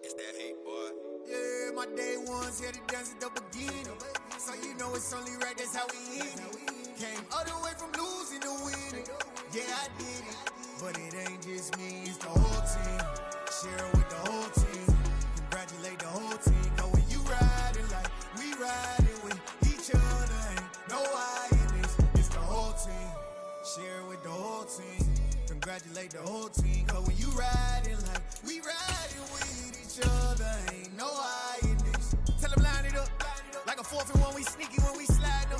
It's that hate, boy. Yeah, my day ones here to dance at the beginning. So you know it's only right, that's how we end it. Came all the way from losing to winning. Yeah, I did it. But it ain't just me, it's the whole team. Share it with the whole team. Congratulate the whole team. Cause when you riding like we riding with each other, ain't no I in this. It's the whole team. Share it with the whole team. Congratulate the whole team. Cause when you riding like we riding with each other, ain't no I in this. Tell them line it up. Like a 4th and 1, we sneaky when we slide them.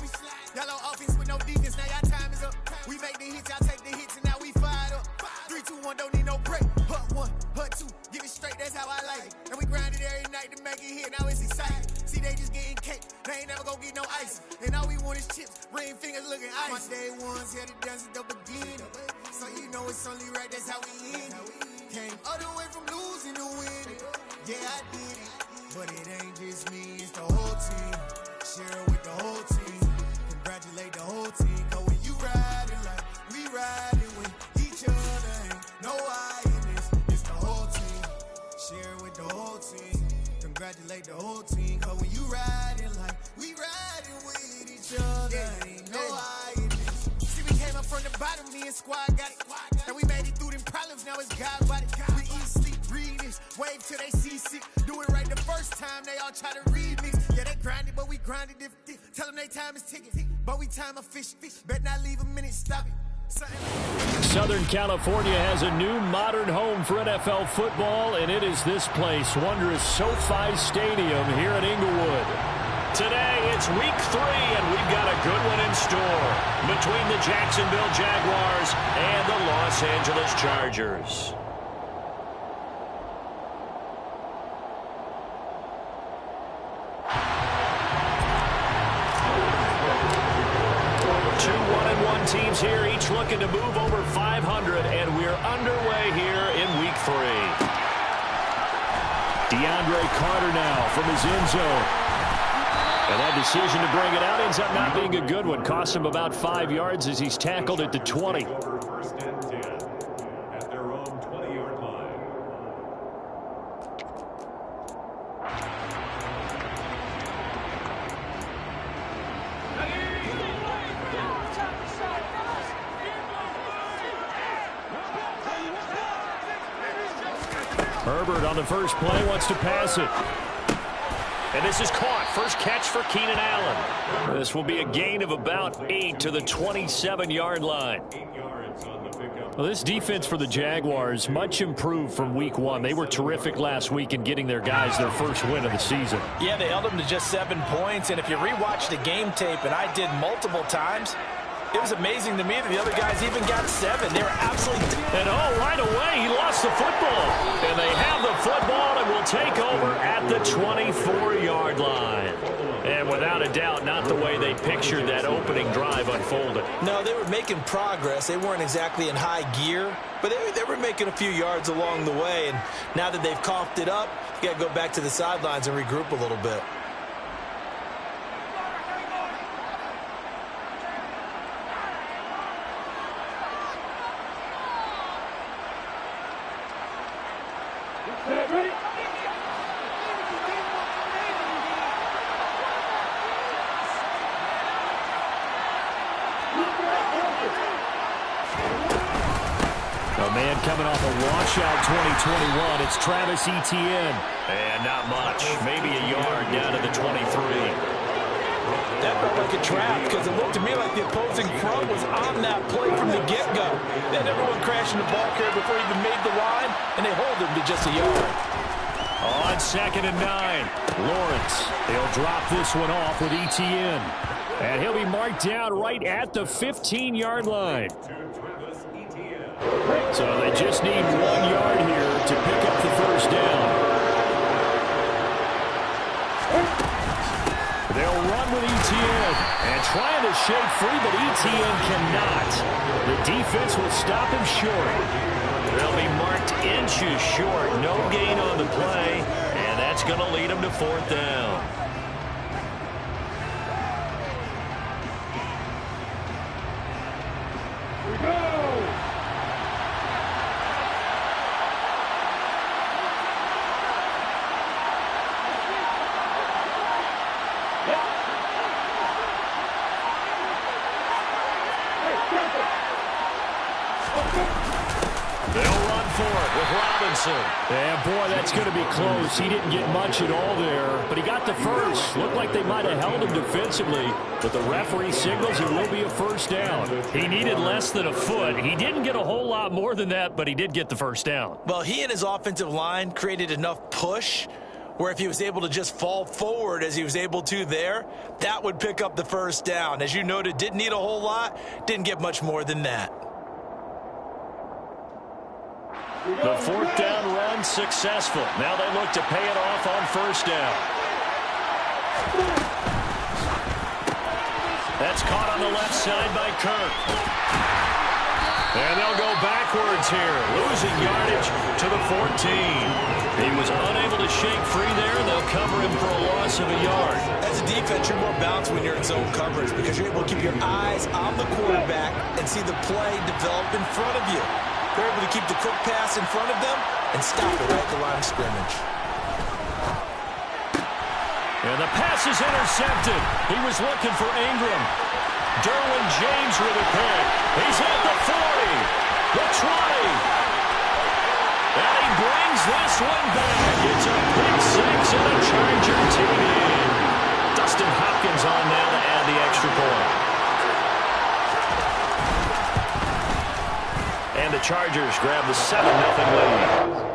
Y'all on offense with no defense, now y'all time is up. We make the hits, y'all take the hits, and now we fired up. 3, 2, 1, don't need no break. Hut 1, hut 2, give it straight, that's how I like it. And we grind it every night to make it here, now it's exciting. See, they just getting cake, they ain't never gonna get no ice. And all we want is chips, ring fingers looking ice. My day ones here to dance at the beginning. So you know it's only right, that's how we end it. Came all the way from losing to winning. Yeah, I did it. But it ain't just me, it's the whole team. Share it with the whole team. Congratulate the whole team. Cause when you riding like we riding with each other, ain't no I in this. It's the whole team. Share it with the whole team. Congratulate the whole team. Cause when you riding like we riding with each other, ain't no I in this. See, we came up from the bottom, me and squad got it. And we made it through them problems, now it's God body. We eat, sleep, breathe this, wave till they see sick. Do it right the first time, they all try to remix. Yeah, they grinded, but we grinded different. Tell them they time is ticking, but we time a fish. Bet not leave a minute, stop it. Southern California has a new modern home for NFL football, and it is this place, wondrous SoFi Stadium here in Inglewood. Today, it's week 3, and we've got a good one in store between the Jacksonville Jaguars and the Los Angeles Chargers. Two 1-1 teams here, each looking to move over 500, and we're underway here in week 3. DeAndre Carter now from his end zone. And that decision to bring it out ends up not being a good one. Costs him about 5 yards as he's tackled at the 20. First and 10 at their own 20-yard line. Herbert on the first play wants to pass it. And this is caught. First catch for Keenan Allen. This will be a gain of about 8 to the 27-yard line. Well, this defense for the Jaguars, much improved from week 1. They were terrific last week in getting their guys their first win of the season. Yeah, they held them to just 7 points. And if you rewatch the game tape, and I did multiple times, it was amazing to me that the other guys even got 7. They were absolutely... And right away, he lost the football. And they have the football and will take over at the 24-yard line. And without a doubt, not the way they pictured that opening drive unfolded. No, they were making progress. They weren't exactly in high gear, but they were making a few yards along the way. And now that they've coughed it up, you got to go back to the sidelines and regroup a little bit. Coming off a washout 2021, it's Travis Etienne. And not much, maybe a yard down to the 23. That felt like a trap because it looked to me like the opposing front was on that play from the get-go. They had everyone crashing the ball carrier before he even made the line, and they hold him to just a yard. On 2nd and 9, Lawrence. They'll drop this one off with Etienne. And he'll be marked down right at the 15-yard line. So they just need 1 yard here to pick up the first down. They'll run with Etienne and trying to shake free, but Etienne cannot. The defense will stop him short. They'll be marked inches short. No gain on the play, and that's going to lead them to 4th down. They'll run for it with Robinson. And boy, that's going to be close. He didn't get much at all there, but he got the first. Looked like they might have held him defensively, but the referee signals it will be a first down. He needed less than a foot. He didn't get a whole lot more than that, but he did get the first down. Well, he and his offensive line created enough push where if he was able to just fall forward as he was able to there, that would pick up the first down. As you noted, didn't need a whole lot, didn't get much more than that. The fourth down run successful. Now they look to pay it off on first down. That's caught on the left side by Kirk. And they'll go backwards here, losing yardage to the 14. He was unable to shake free there. They'll cover him for a loss of a yard. As a defense, you're more balanced when you're in zone coverage because you're able to keep your eyes on the quarterback and see the play develop in front of you. They're able to keep the quick pass in front of them and stop it right at the line of scrimmage. And the pass is intercepted. He was looking for Ingram. Derwin James with a pick. He's at the 40, the 20. And he brings this one back. It's a pick six and a Charger TD. Dustin Hopkins on now to add the extra point. And the Chargers grab the 7-0 lead.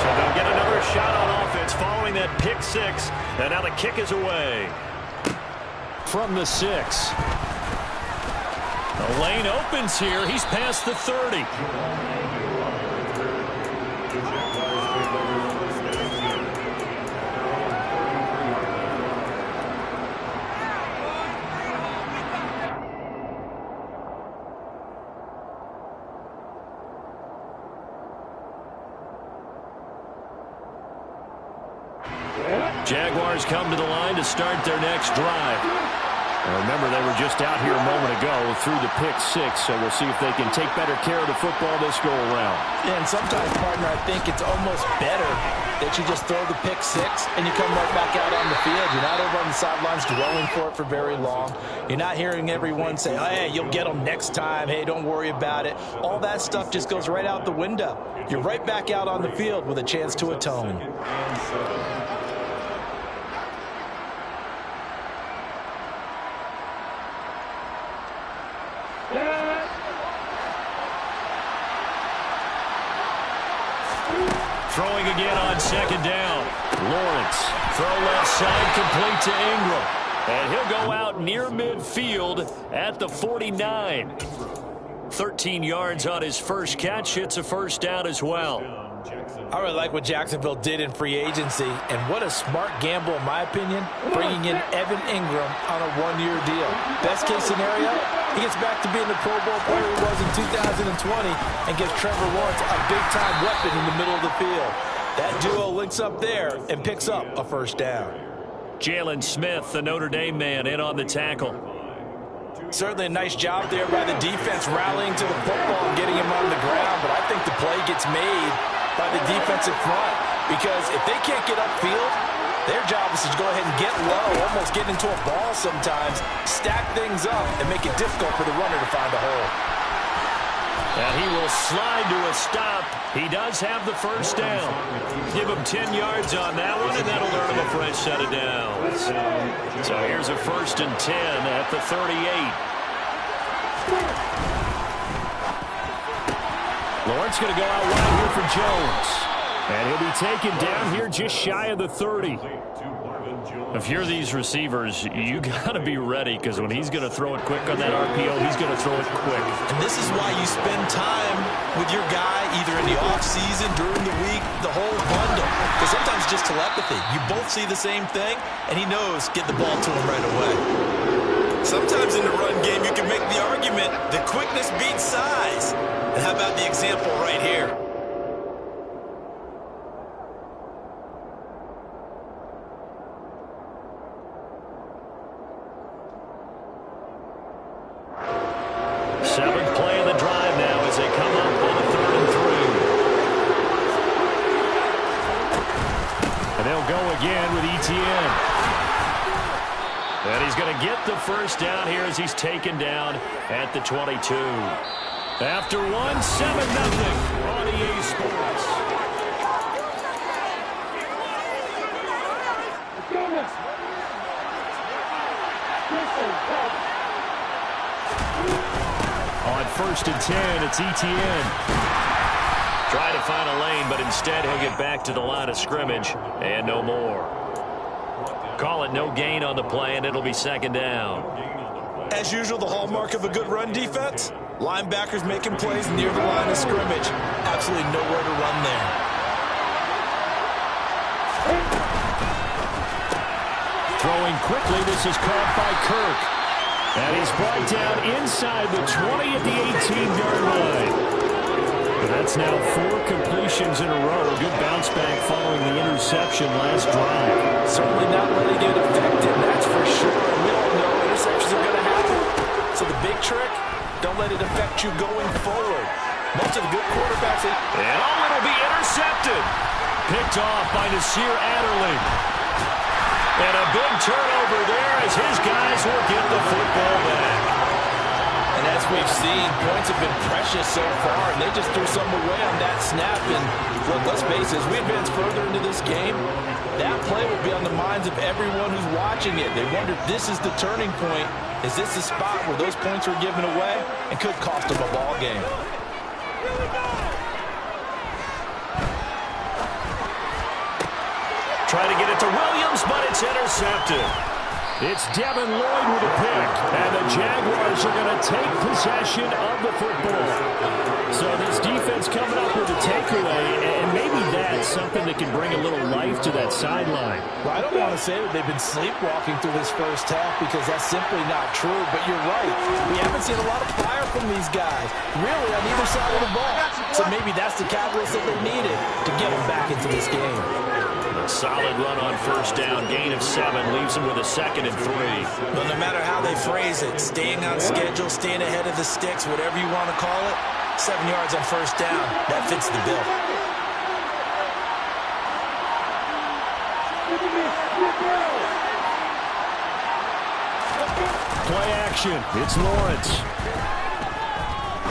So they'll get another shot on offense following that pick six. And now the kick is away. From the 6. The lane opens here. He's past the 30. Jaguars come to the line to start their next drive. And remember, they were just out here a moment ago through the pick six, so we'll see if they can take better care of the football this go-around. Yeah, and sometimes, partner, I think it's almost better that you just throw the pick six and you come right back out on the field. You're not over on the sidelines dwelling for it for very long. You're not hearing everyone say, oh, hey, you'll get them next time. Hey, don't worry about it. All that stuff just goes right out the window. You're right back out on the field with a chance to atone. Throwing again on second down. Lawrence, throw left side, complete to Ingram. And he'll go out near midfield at the 49. 13 yards on his first catch. It's a first down as well. I really like what Jacksonville did in free agency, and what a smart gamble, in my opinion, bringing in Evan Ingram on a one-year deal. Best case scenario, he gets back to being the Pro Bowl player he was in 2020 and gives Trevor Lawrence a big-time weapon in the middle of the field. That duo links up there and picks up a first down. Jalen Smith, the Notre Dame man, in on the tackle. Certainly a nice job there by the defense rallying to the football and getting him on the ground, but I think the play gets made by the defensive front because if they can't get upfield, their job is to go ahead and get low, almost get into a ball sometimes, stack things up, and make it difficult for the runner to find a hole. And he will slide to a stop. He does have the first down. Give him 10 yards on that one, and that'll earn him a fresh set of downs. So here's a 1st and 10 at the 38. Lawrence going to go out wide here for Jones. And he'll be taken down here just shy of the 30. If you're these receivers, you got to be ready because when he's going to throw it quick on that RPO, he's going to throw it quick. And this is why you spend time with your guy either in the offseason, during the week, the whole bundle. Because sometimes it's just telepathy. You both see the same thing, and he knows get the ball to him right away. Sometimes in the run game, you can make the argument that quickness beats size. And how about the example right here? Seventh play of the drive now as they come up on a 3rd and 3. And they'll go again with ETN. And he's going to get the first down here as he's taken down at the 22. After one, 7-0 on EA Sports. On 1st and 10, it's ETN. Trying to find a lane, but instead he'll get back to the line of scrimmage and no more. Call it no gain on the play, and it'll be 2nd down. As usual, the hallmark of a good run defense, linebackers making plays near the line of scrimmage. Absolutely nowhere to run there. Throwing quickly, this is caught by Kirk. And he's brought down inside the 20 at the 18-yard line. And that's now 4 completions in a row. A good bounce back following the interception last drive. Certainly not letting it affect him, that's for sure. We all know interceptions are going to happen. So the big trick, don't let it affect you going forward. Most of the good quarterbacks... And it'll be intercepted. Picked off by Nasir Adderley. And a big turnover there as his guys will get the football back. And as we've seen, points have been precious so far, and they just threw some away on that snap. And look, let's face it, as we advance further into this game, that play will be on the minds of everyone who's watching it. They wonder if this is the turning point. Is this the spot where those points were given away and could cost them a ball game? Try to get it to Williams, but it's intercepted. It's Devin Lloyd with a pick, and the Jaguars are going to take possession of the football. So this defense coming up with a takeaway, and maybe that's something that can bring a little life to that sideline. Well, I don't want to say that they've been sleepwalking through this first half because that's simply not true, but you're right. We haven't seen a lot of fire from these guys, really, on either side of the ball. So maybe that's the catalyst that they needed to get them back into this game. A solid run on 1st down, gain of 7, leaves them with a 2nd and 3. Well, no matter how they phrase it, staying on schedule, staying ahead of the sticks, whatever you want to call it, 7 yards on 1st down, that fits the bill. Play action, it's Lawrence.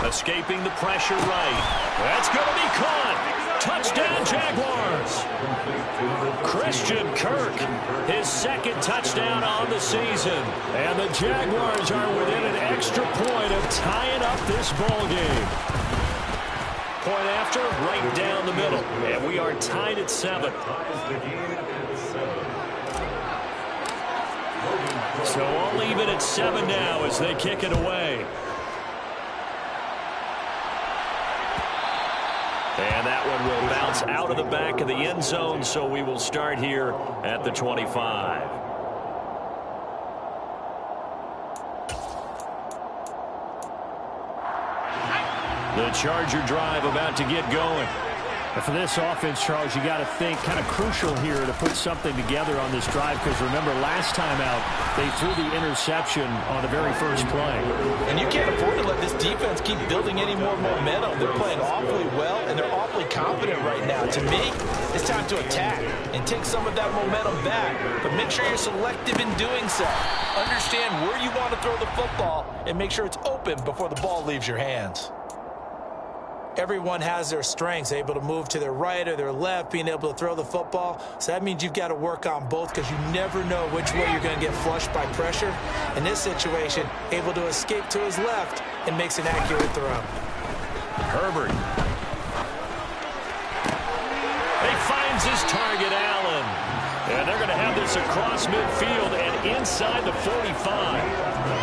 Escaping the pressure right. That's going to be caught. Touchdown, Jaguars. Christian Kirk, his 2nd touchdown on the season. And the Jaguars are within an extra point of tying up this ball game. Point after, right down the middle. And we are tied at 7. So all even at 7 now as they kick it away. And that one will bounce out of the back of the end zone, so we will start here at the 25. The Charger drive about to get going. And for this offense, Charles, you got to think kind of crucial here to put something together on this drive because remember last time out they threw the interception on the very first play. And you can't afford to let this defense keep building any more momentum. They're playing awfully well and they're awfully confident right now. To me, it's time to attack and take some of that momentum back. But make sure you're selective in doing so. Understand where you want to throw the football and make sure it's open before the ball leaves your hands. Everyone has their strengths, able to move to their right or their left, being able to throw the football. So that means you've got to work on both because you never know which way you're going to get flushed by pressure. In this situation, able to escape to his left and makes an accurate throw. Herbert. He finds his target, Allen. And they're going to have this across midfield and inside the 45.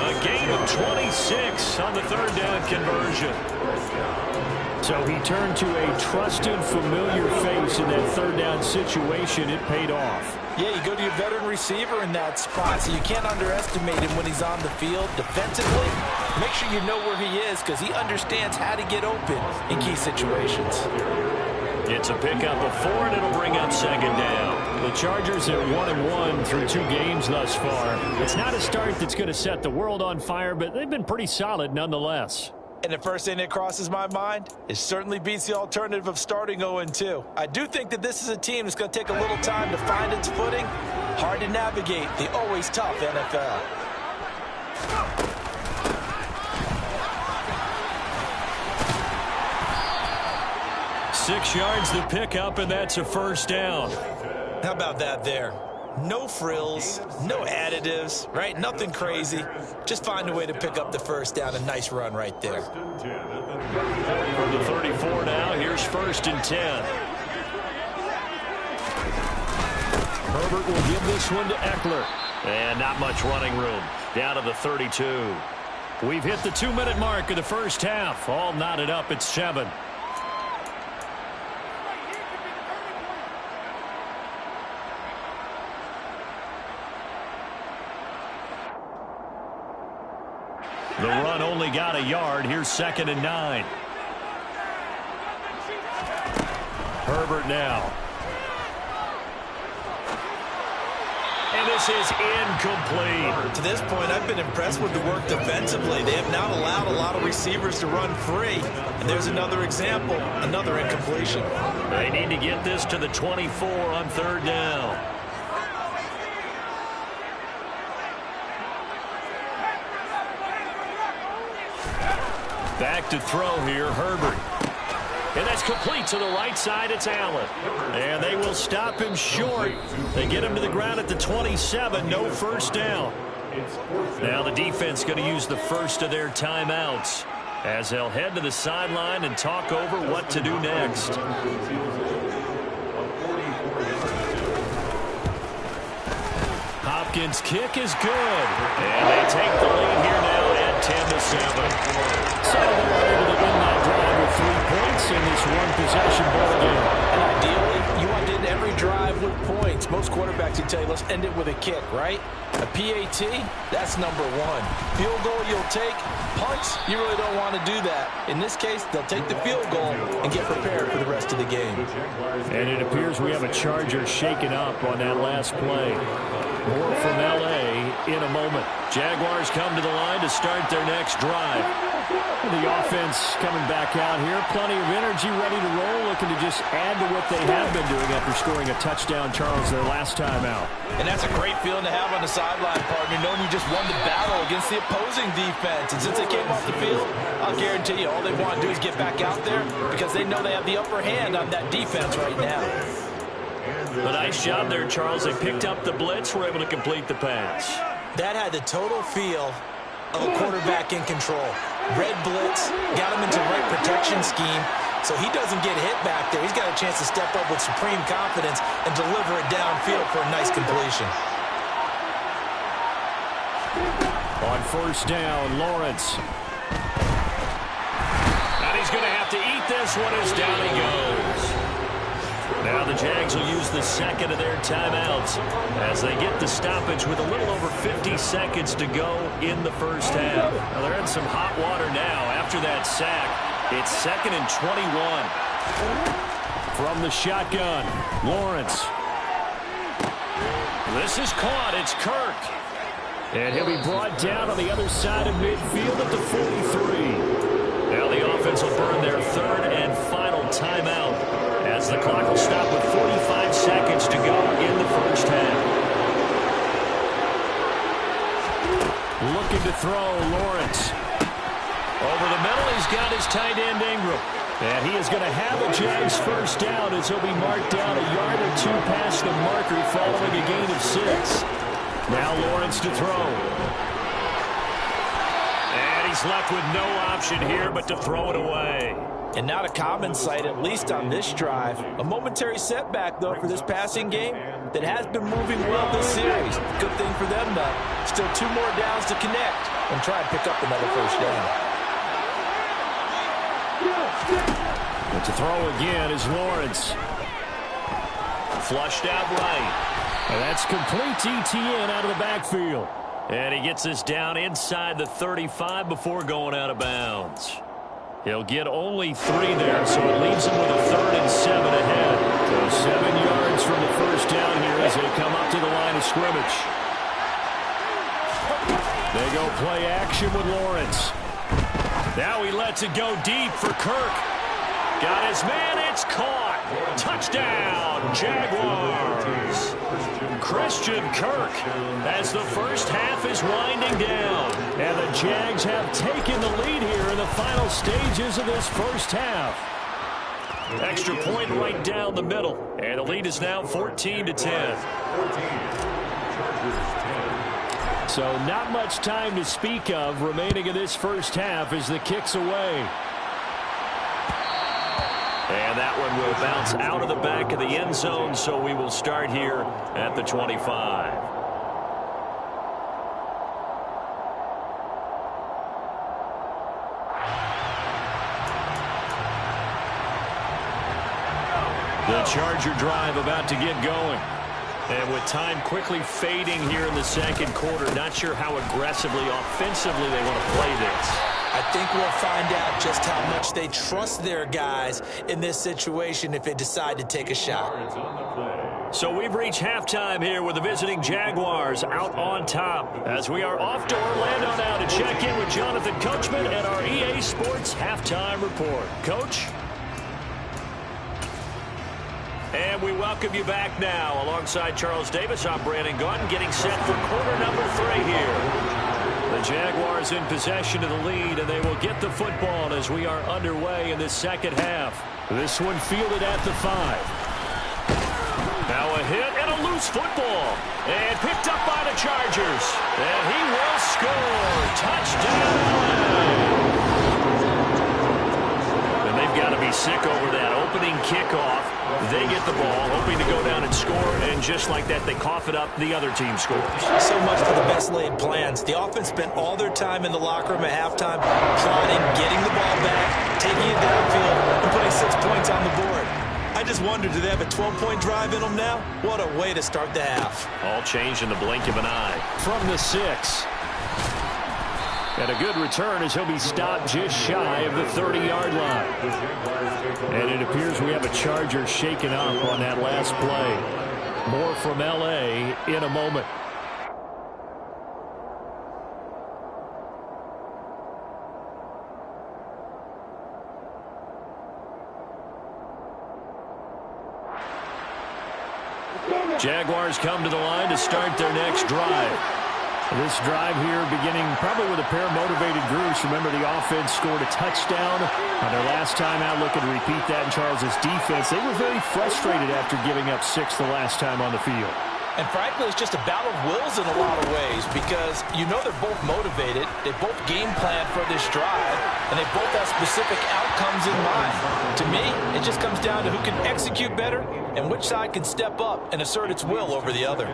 A gain of 26 on the 3rd down conversion. So he turned to a trusted, familiar face in that 3rd down situation. It paid off. Yeah, you go to your veteran receiver in that spot, so you can't underestimate him when he's on the field. Defensively, make sure you know where he is because he understands how to get open in key situations. It's a pickup of 4, and it'll bring up 2nd down. The Chargers are 1-1 through 2 games thus far. It's not a start that's going to set the world on fire, but they've been pretty solid nonetheless. And the first thing that crosses my mind, it certainly beats the alternative of starting 0-2. I do think that this is a team that's going to take a little time to find its footing, Hard to navigate the always tough NFL. 6 yards to pick up, and that's a first down. How about that there? No frills, no additives, right? Nothing crazy. Just find a way to pick up the first down. A nice run right there. From the 34 now, here's 1st and 10. Herbert will give this one to Eckler. And not much running room. Down to the 32. We've hit the 2-minute mark of the first half. All knotted up at 7. The run only got a yard. Here's 2nd and 9. Herbert now. And this is incomplete. To this point, I've been impressed with the work defensively. They have not allowed a lot of receivers to run free. And there's another example, another incompletion. They need to get this to the 24 on 3rd down. Back to throw here, Herbert. And that's complete to the right side. It's Allen. And they will stop him short. They get him to the ground at the 27. No first down. Now the defense going to use the first of their timeouts as they'll head to the sideline and talk over what to do next. Hopkins' kick is good. And they take the lead here now at 10-7. So they're able to win that drive with 3 points in this one-possession ball game. And ideally, you want to end every drive with points. Most quarterbacks would tell you, let's end it with a kick, right? A PAT, that's number 1. Field goal you'll take. Punts, you really don't want to do that. In this case, they'll take the field goal and get prepared for the rest of the game. And it appears we have a Charger shaken up on that last play. More from L.A. in a moment. Jaguars come to the line to start their next drive. The offense coming back out here. Plenty of energy, ready to roll, looking to just add to what they have been doing after scoring a touchdown, Charles, their last time out. And that's a great feeling to have on the sideline, partner, knowing you just won the battle against the opposing defense. And since they came off the field, I'll guarantee you all they want to do is get back out there because they know they have the upper hand on that defense right now. A nice job there, Charles. They picked up the blitz, were able to complete the pass. That had the total feel of a quarterback in control. Red blitz, got him into the right protection scheme, so he doesn't get hit back there. He's got a chance to step up with supreme confidence and deliver it downfield for a nice completion. On 1st down, Lawrence. And he's going to have to eat this one as down he goes. Now the Jags will use the 2nd of their timeouts as they get the stoppage with a little over 50 seconds to go in the first half. Now they're in some hot water now after that sack. It's 2nd and 21. From the shotgun, Lawrence. This is caught. It's Kirk. And he'll be brought down on the other side of midfield at the 43. Now the offense will burn their 3rd and final timeout as the clock will stop with 45 seconds to go in the first half. Looking to throw, Lawrence. Over the middle, he's got his tight end, Ingram. And he is going to have a Jags first down as he'll be marked down a yard or 2 past the marker following a gain of 6. Now Lawrence to throw. And he's left with no option here but to throw it away. And not a common sight, at least on this drive. A momentary setback, though, for this passing game that has been moving well this series. Good thing for them, though. Still 2 more downs to connect and try and pick up another first down. But to throw again is Lawrence. Flushed out right. And that's complete ETN out of the backfield. And he gets this down inside the 35 before going out of bounds. He'll get only 3 there, so it leaves him with a 3rd and 7 ahead. So 7 yards from the first down here as they come up to the line of scrimmage. They go play action with Lawrence. Now he lets it go deep for Kirk. Got his man, it's caught. Touchdown, Jaguars. Christian Kirk as the first half is winding down. And the Jags have taken the lead here in the final stages of this first half. Extra point right down the middle. And the lead is now 14-10. So not much time to speak of remaining in this first half as the kick's away. And that one will bounce out of the back of the end zone, so we will start here at the 25. The Charger drive about to get going. And with time quickly fading here in the second quarter, not sure how aggressively, offensively they want to play this. I think we'll find out just how much they trust their guys in this situation if they decide to take a shot. So we've reached halftime here with the visiting Jaguars out on top as we are off to Orlando now to check in with Jonathan Coachman and our EA Sports Halftime Report. Coach? And we welcome you back now. Alongside Charles Davis, I'm Brandon Gaudin, getting set for quarter number 3 here. The Jaguars in possession of the lead, and they will get the football as we are underway in this second half. This one fielded at the 5. Now a hit and a loose football. And picked up by the Chargers. And he will score. Touchdown! And they've got to be sick over that opening kickoff. They get the ball, hoping to go down and score, and just like that, they cough it up. The other team scores. So much for the best laid plans. The offense spent all their time in the locker room at halftime plotting, getting the ball back, taking it downfield, and putting 6 points on the board. I just wonder, do they have a 12-point drive in them now? What a way to start the half. All changed in the blink of an eye. From the 6. And a good return as he'll be stopped just shy of the 30-yard line. And it appears we have a Charger shaken up on that last play. More from L.A. in a moment. Jaguars come to the line to start their next drive. This drive here beginning probably with a pair of motivated groups. Remember, the offense scored a touchdown on their last time out. Looking to repeat that in Charles' defense. They were very frustrated after giving up 6 the last time on the field. And frankly, it's just a battle of wills in a lot of ways because you know they're both motivated. They both game plan for this drive, and they both have specific outcomes in mind. To me, it just comes down to who can execute better and which side can step up and assert its will over the other.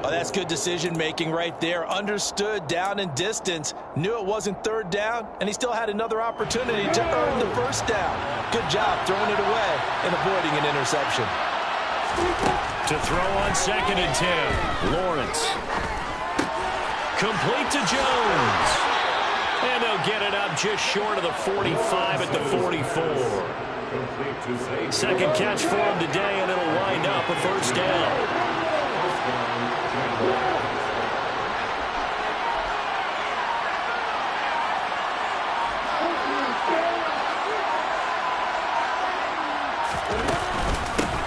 Oh, that's good decision-making right there. Understood down and distance. Knew it wasn't third down, and he still had another opportunity to earn the first down. Good job throwing it away and avoiding an interception. To throw on 2nd and 10. Lawrence. Complete to Jones. And they'll get it up just short of the 45 at the 44. Second catch for him today, and it'll wind up a first down.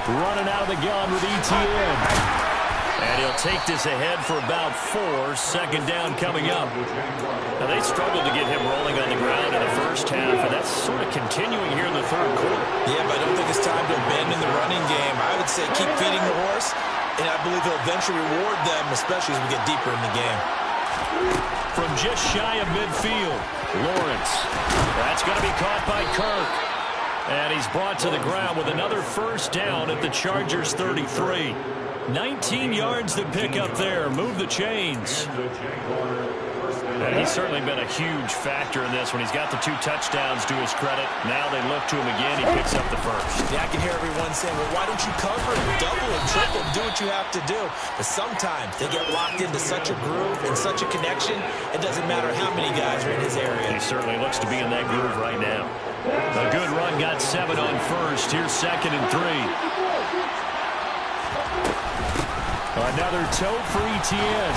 Running out of the gun with ETN. And he'll take this ahead for about 4. Second down coming up. Now, they struggled to get him rolling on the ground in the first half, and that's sort of continuing here in the third quarter. Yeah, but I don't think it's time to abandon the running game. I would say keep feeding the horse, and I believe he'll eventually reward them, especially as we get deeper in the game. From just shy of midfield, Lawrence. That's going to be caught by Kirk. And he's brought to the ground with another first down at the Chargers 33. 19 yards to pick up there. Move the chains. And he's certainly been a huge factor in this when he's got the 2 touchdowns to his credit. Now they look to him again. He picks up the first. Yeah, I can hear everyone saying, well, why don't you cover and double and triple and do what you have to do? But sometimes they get locked into such a groove and such a connection, it doesn't matter how many guys are in his area. He certainly looks to be in that groove right now. A good run, got 7 on first. Here's 2nd and 3. Another toe for ETN.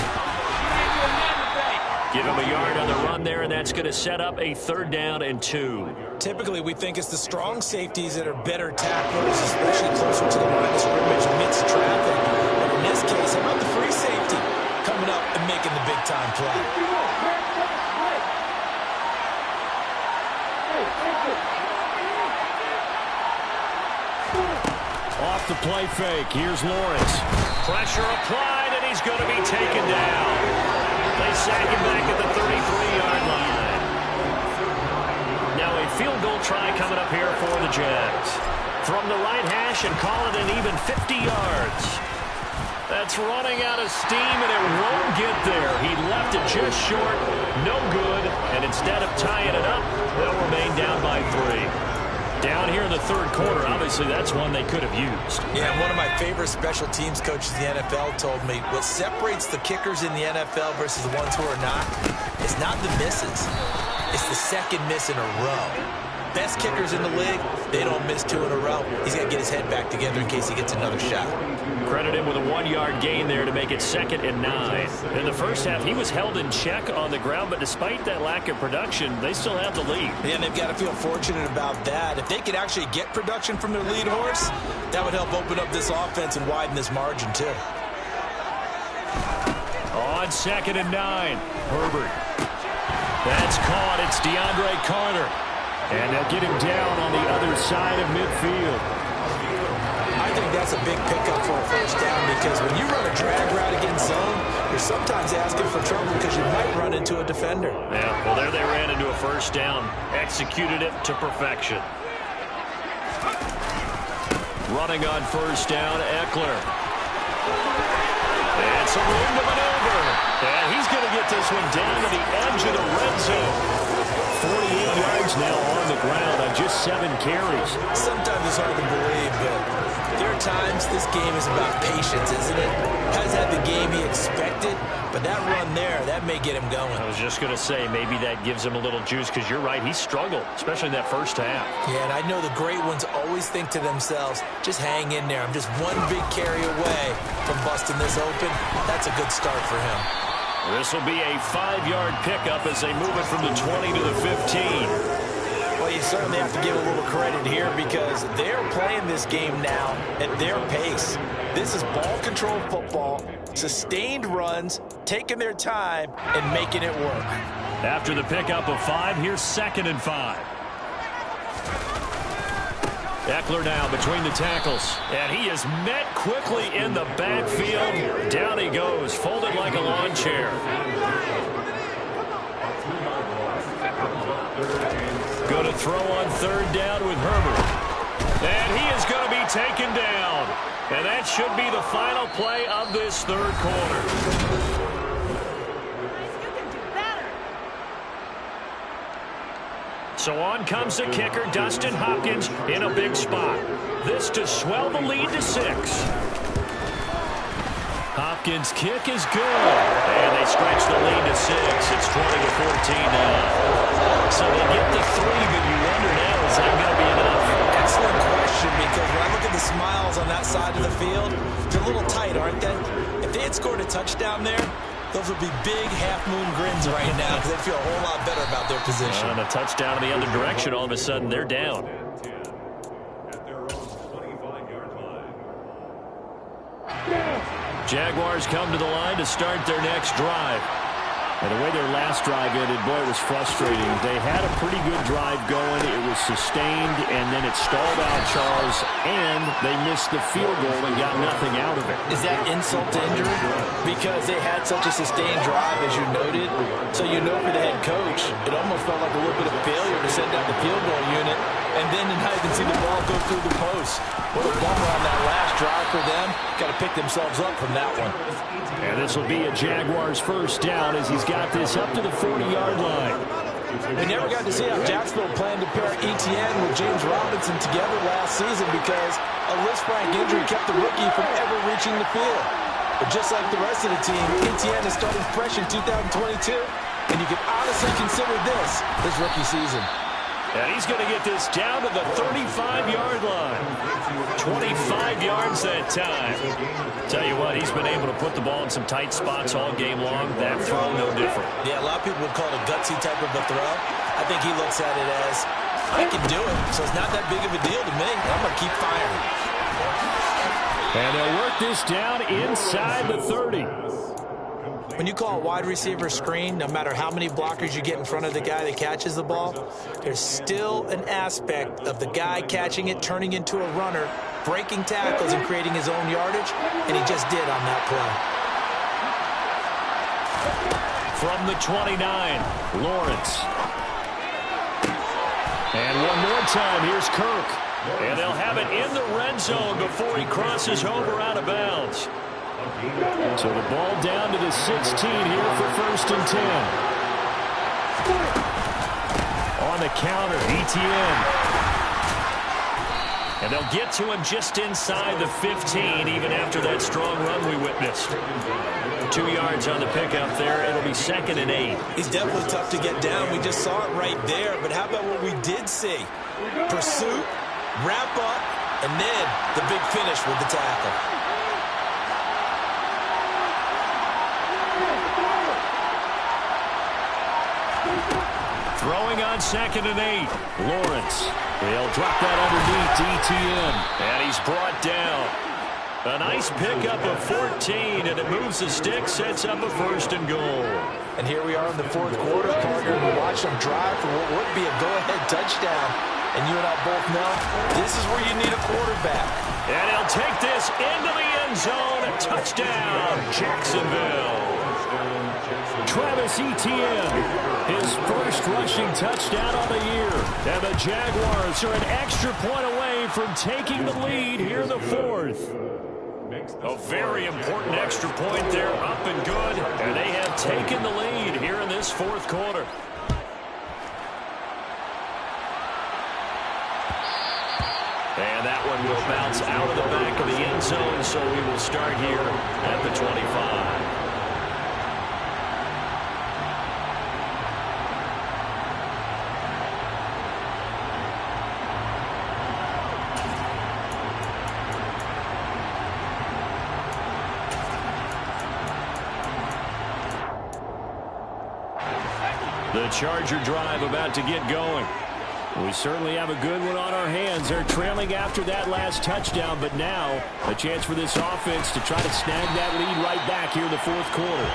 Give him a yard on the run there, and that's going to set up a 3rd down and 2. Typically, we think it's the strong safeties that are better tacklers, especially closer to the line of scrimmage amidst traffic. But in this case, how about the free safety coming up and making the big-time play? Off the play fake. Here's Lawrence. Pressure applied, and he's going to be taken down. They sack him back at the 33-yard line. Now a field goal try coming up here for the Jags. From the right hash and call it an even 50 yards. That's running out of steam, and it won't get there. He left it just short. No good. And instead of tying it up, they'll remain down by 3. Down here in the third quarter, obviously that's one they could have used. Yeah, and one of my favorite special teams coaches in the NFL told me what separates the kickers in the NFL versus the ones who are not is not the misses. It's the second miss in a row. Best kickers in the league, they don't miss 2 in a row. He's got to get his head back together in case he gets another shot. Credit him with a 1-yard gain there to make it 2nd and 9. In the first half, he was held in check on the ground, but despite that lack of production, they still have the lead. Yeah, and they've got to feel fortunate about that. If they could actually get production from their lead horse, that would help open up this offense and widen this margin, too. On 2nd and 9, Herbert. That's caught. It's DeAndre Carter. And they'll get him down on the other side of midfield. I think that's a big pickup for a first down because when you run a drag route against zone, you're sometimes asking for trouble because you might run into a defender. Yeah, well, there they ran into a first down. Executed it to perfection. Running on first down, Eckler. It's a room to maneuver. And he's going to get this one down to the edge of the red zone. 48 yards now on the ground on just 7 carries. Sometimes it's hard to believe, but there are times this game is about patience, isn't it? Hasn't had the game he expected, but that run there, that may get him going. I was just going to say, maybe that gives him a little juice, because you're right, he struggled, especially in that first half. Yeah, and I know the great ones always think to themselves, just hang in there. I'm just one big carry away from busting this open. That's a good start for him. This will be a 5-yard pickup as they move it from the 20 to the 15. Well, you certainly have to give a little credit here because they're playing this game now at their pace. This is ball control football, sustained runs, taking their time, and making it work. After the pickup of 5, here's 2nd and 5. Eckler now between the tackles, and he is met quickly in the backfield. Down he goes, folded like a lawn chair. Going to throw on 3rd down with Herbert. And he is going to be taken down. And that should be the final play of this third quarter. So on comes the kicker, Dustin Hopkins, in a big spot. This to swell the lead to 6. Hopkins' kick is good. And they stretch the lead to 6. It's 20-14 now. So they get the 3, but you wonder now, is that going to be enough? Excellent question, because when I look at the smiles on that side of the field, they're a little tight, aren't they? If they had scored a touchdown there, those would be big half-moon grins right now because they feel a whole lot better about their position. And a touchdown in the other direction, all of a sudden they're down. At their own 25-yard line. Jaguars come to the line to start their next drive. And the way their last drive ended, boy, it was frustrating. They had a pretty good drive going. It was sustained, and then it stalled out, Charles, and they missed the field goal and got nothing out of it. Is that insult to injury? Because they had such a sustained drive, as you noted. So you know for the head coach, it almost felt like a little bit of failure to send out the field goal unit, and then to not even see the ball go through the post. What a bummer on that last drive for them. Got to pick themselves up from that one. And this will be a Jaguars first down as he's got this up to the 40-yard line. We never got to see how Jacksonville planned to pair Etienne with James Robinson together last season because a Lisfranc injury kept the rookie from ever reaching the field. But just like the rest of the team, Etienne is starting fresh in 2022, and you can honestly consider this his rookie season. And he's going to get this down to the 35-yard line. 25 yards that time. Tell you what, he's been able to put the ball in some tight spots all game long. That throw, no different. Yeah, a lot of people would call it a gutsy type of a throw. I think he looks at it as, I can do it, so it's not that big of a deal to me. I'm going to keep firing. And they'll work this down inside the 30. When you call a wide receiver screen, no matter how many blockers you get in front of the guy that catches the ball, there's still an aspect of the guy catching it, turning into a runner, breaking tackles and creating his own yardage, and he just did on that play. From the 29, Lawrence. And one more time, here's Kirk. And they'll have it in the red zone before he crosses over out of bounds. So the ball down to the 16 here for 1st and 10. On the counter, ETN. And they'll get to him just inside the 15, even after that strong run we witnessed. 2 yards on the pickup there. It'll be 2nd and 8. He's definitely tough to get down. We just saw it right there. But how about what we did see? Pursuit, wrap up, and then the big finish with the tackle. Throwing on 2nd and 8. Lawrence. They'll drop that underneath to ETN. And he's brought down. A nice pickup of 14, and it moves the stick, sets up a 1st and goal. And here we are in the 4th quarter, partner. We watch them drive for what would be a go-ahead touchdown. And you and I both know this is where you need a quarterback. And he'll take this into the end zone. A touchdown, Jacksonville. Travis Etienne, his first rushing touchdown on the year. And the Jaguars are an extra point away from taking the lead here in the 4th. A very important extra point there, up and good. And they have taken the lead here in this 4th quarter. And that one will bounce out of the back of the end zone, so we will start here at the 25. The Charger drive about to get going. We certainly have a good one on our hands. They're trailing after that last touchdown, but now a chance for this offense to try to snag that lead right back here in the 4th quarter.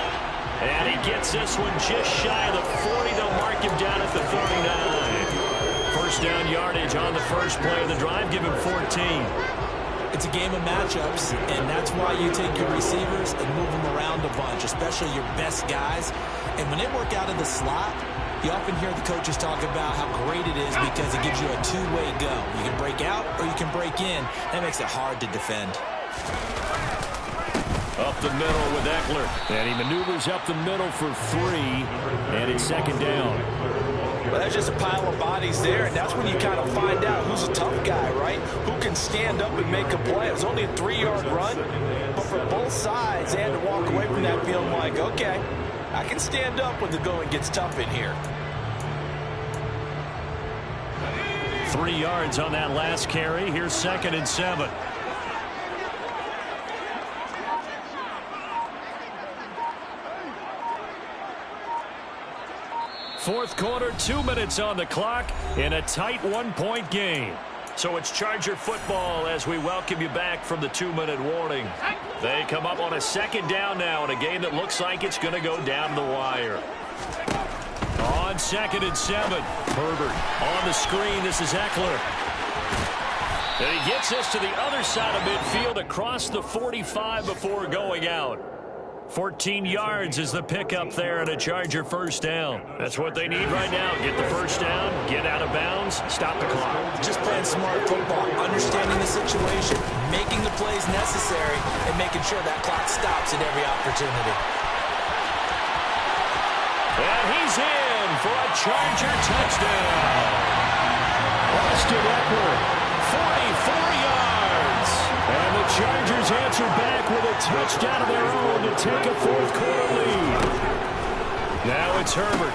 And he gets this one just shy of the 40. They'll mark him down at the 39. First down yardage on the first play of the drive. Give him 14. It's a game of matchups, and that's why you take your receivers and move them around a bunch, especially your best guys. And when they work out of the slot, you often hear the coaches talk about how great it is because it gives you a two-way go. You can break out or you can break in. That makes it hard to defend. Up the middle with Eckler. And he maneuvers up the middle for 3, and it's 2nd down. Well, that's just a pile of bodies there, and that's when you kind of find out who's a tough guy, right? Who can stand up and make a play. It was only a 3-yard run, but for both sides, they had to walk away from that feeling like, okay, I can stand up when the going gets tough in here. 3 yards on that last carry. Here's 2nd and 7. Fourth quarter, 2 minutes on the clock in a tight 1-point game. So it's Charger football as we welcome you back from the 2-minute warning. They come up on a 2nd down now in a game that looks like it's going to go down the wire. On 2nd and 7, Herbert on the screen. This is Eckler. And he gets this to the other side of midfield across the 45 before going out. 14 yards is the pickup there and a Charger first down. That's what they need right now. Get the first down, get out of bounds, stop the clock. Just playing smart football, understanding the situation, making the plays necessary, and making sure that clock stops at every opportunity. And he's in for a Charger touchdown. Austin Eckler, 44 yards. And the Chargers answer back with a touchdown of their own to take a 4th quarter lead. Now it's Herbert.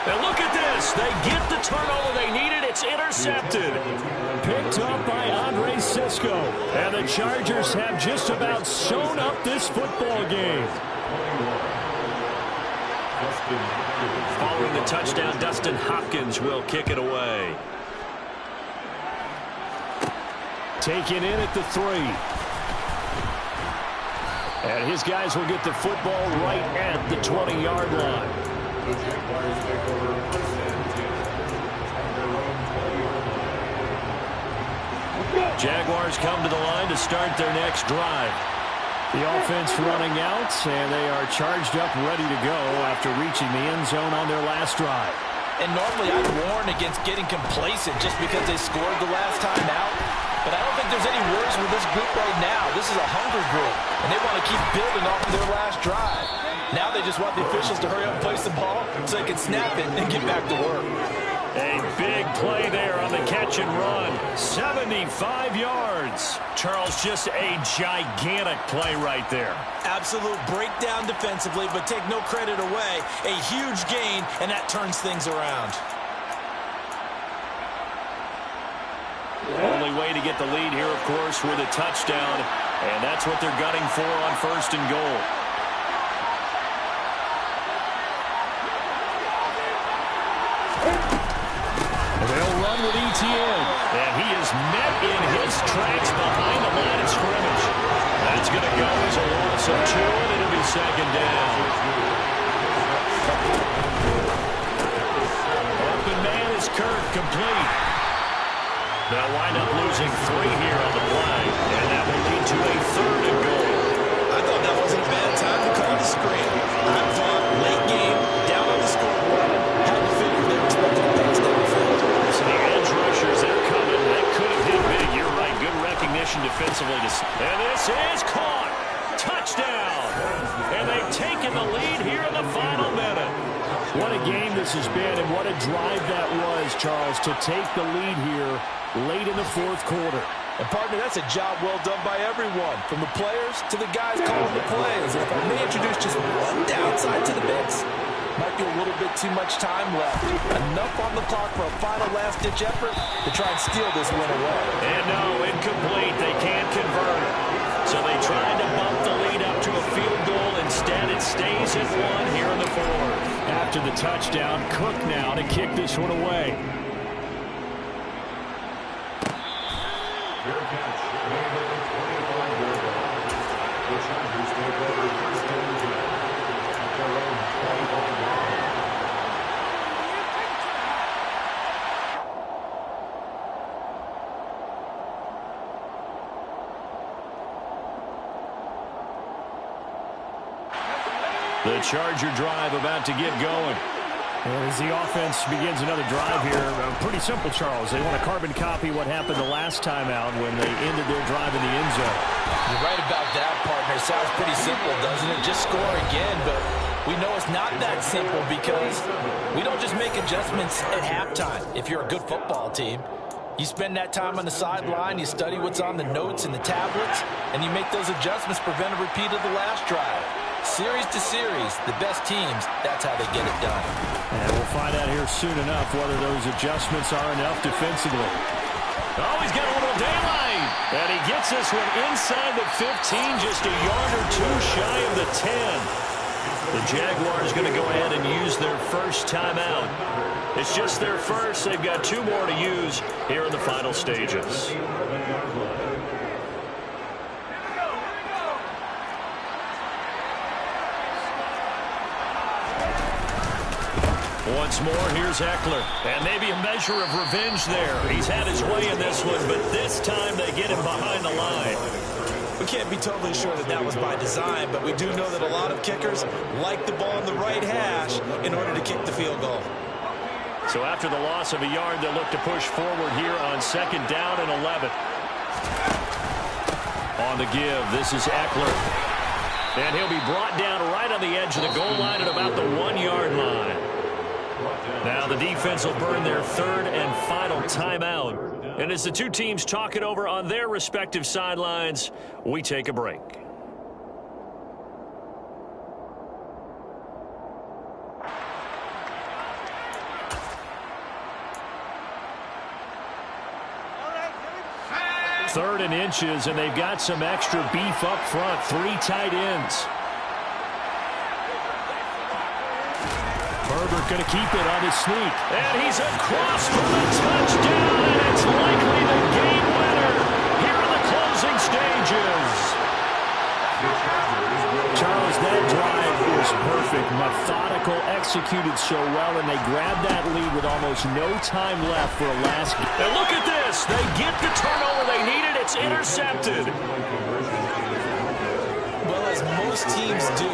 And look at this. They get the turnover they needed. It's intercepted. Picked up by Andre Sisco. And the Chargers have just about sewn up this football game. Following the touchdown, Dustin Hopkins will kick it away. Taken in at the 3. And his guys will get the football right at the 20-yard line. The Jaguars take over first and 10 at their own 20-yard line. Jaguars come to the line to start their next drive. The offense running out, and they are charged up, ready to go after reaching the end zone on their last drive. And normally I'd warn against getting complacent just because they scored the last time out. But I don't think there's any worries with this group right now. This is a hungry group, and they want to keep building off of their last drive. Now they just want the officials to hurry up and place the ball so they can snap it and get back to work. A big play there on the catch and run. 75 yards. Charles, just a gigantic play right there. Absolute breakdown defensively, but take no credit away. A huge gain, and that turns things around. Only way to get the lead here, of course, with a touchdown. And that's what they're gunning for on first and goal. They'll run with Etienne. And he is met in his tracks behind the line of scrimmage. That's going to go as a loss of 2, and it'll be second down. Open man is Kirk, complete. They'll wind up losing 3 here on the play, and that will lead to a third and goal. I thought that wasn't a bad time to call the screen. I thought late game, down on the scoreboard, had to figure they were expecting to pass down the field. So the edge rushers, they're coming. That could have hit big. You're right. Good recognition defensively. And this is caught. Touchdown. And they've taken the lead here in the final minute. What a game this has been, and what a drive that was, Charles, to take the lead here late in the fourth quarter. And, partner, that's a job well done by everyone, from the players to the guys calling the plays. And if I may introduce just one downside to the mix, might be a little bit too much time left. Enough on the clock for a final last-ditch effort to try and steal this win away. And no, incomplete. They can't convert it. So they tried to bump the lead up to a field goal. Instead, it stays at 1 here in the fourth. After the touchdown, Cook now to kick this one away. Fair catch, made at the 25-yard line. The Chargers take over first and 10 at their own 25-yard line. The Charger drive about to get going. And as the offense begins another drive here, pretty simple, Charles. They want to carbon copy what happened the last time out when they ended their drive in the end zone. You're right about that, partner. Sounds pretty simple, doesn't it? Just score again, but we know it's not that simple because we don't just make adjustments at halftime. If you're a good football team, you spend that time on the sideline, you study what's on the notes and the tablets, and you make those adjustments, prevent a repeat of the last drive. Series to series, the best teams, that's how they get it done. And we'll find out here soon enough whether those adjustments are enough defensively. Oh, he's got a little daylight. And he gets this one inside the 15, just a yard or 2 shy of the 10. The Jaguars going to go ahead and use their first timeout. It's just their first. They've got 2 more to use here in the final stages. Once more, here's Eckler. And maybe a measure of revenge there. He's had his way in this one, but this time they get him behind the line. We can't be totally sure that that was by design, but we do know that a lot of kickers like the ball in the right hash in order to kick the field goal. So after the loss of a yard, they'll look to push forward here on 2nd down and 11. On the give, this is Eckler. And he'll be brought down right on the edge of the goal line at about the 1-yard line. Now the defense will burn their 3rd and final timeout. And as the 2 teams talk it over on their respective sidelines, we take a break. Third and inches, and they've got some extra beef up front. 3 tight ends. Herbert going to keep it on his sneak. And he's across for the touchdown, and it's likely the game winner here in the closing stages. The Chargers Charles, that drive was perfect. Methodical, executed so well, and they grabbed that lead with almost no time left for a last. And look at this. They get the turnover they needed. It's intercepted. Well, as most teams do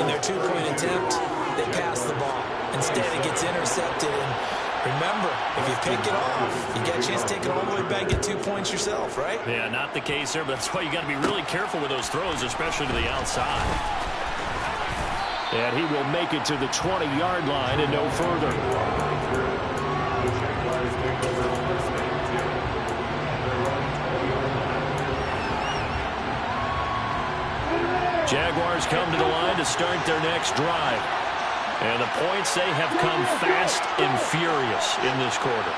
in their two-point attempt, they pass the ball. Instead, it gets intercepted. And remember, if you pick it off, you get a chance to take it all the way back, get 2 points yourself, right? Yeah, not the case there, but that's why you got to be really careful with those throws, especially to the outside. And he will make it to the 20-yard line and no further. Jaguars come to the line to start their next drive. And the points, they have come fast and furious in this quarter.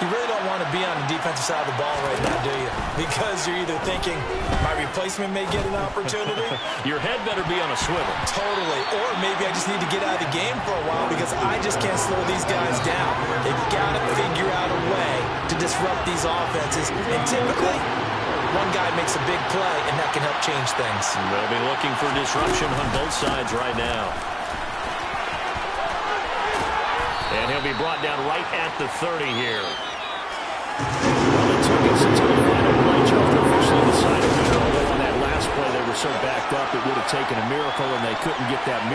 You really don't want to be on the defensive side of the ball right now, do you? Because you're either thinking, my replacement may get an opportunity. Your head better be on a swivel. Totally. Or maybe I just need to get out of the game for a while because I just can't slow these guys down. They've got to figure out a way to disrupt these offenses. And typically, one guy makes a big play, and that can help change things. They'll be looking for disruption on both sides right now. And he'll be brought down right at the 30 here. Well, it took us until the final play, Joe, to officially decide it. Although on that last play, they were so backed up, it would have taken a miracle, and they couldn't get that miracle.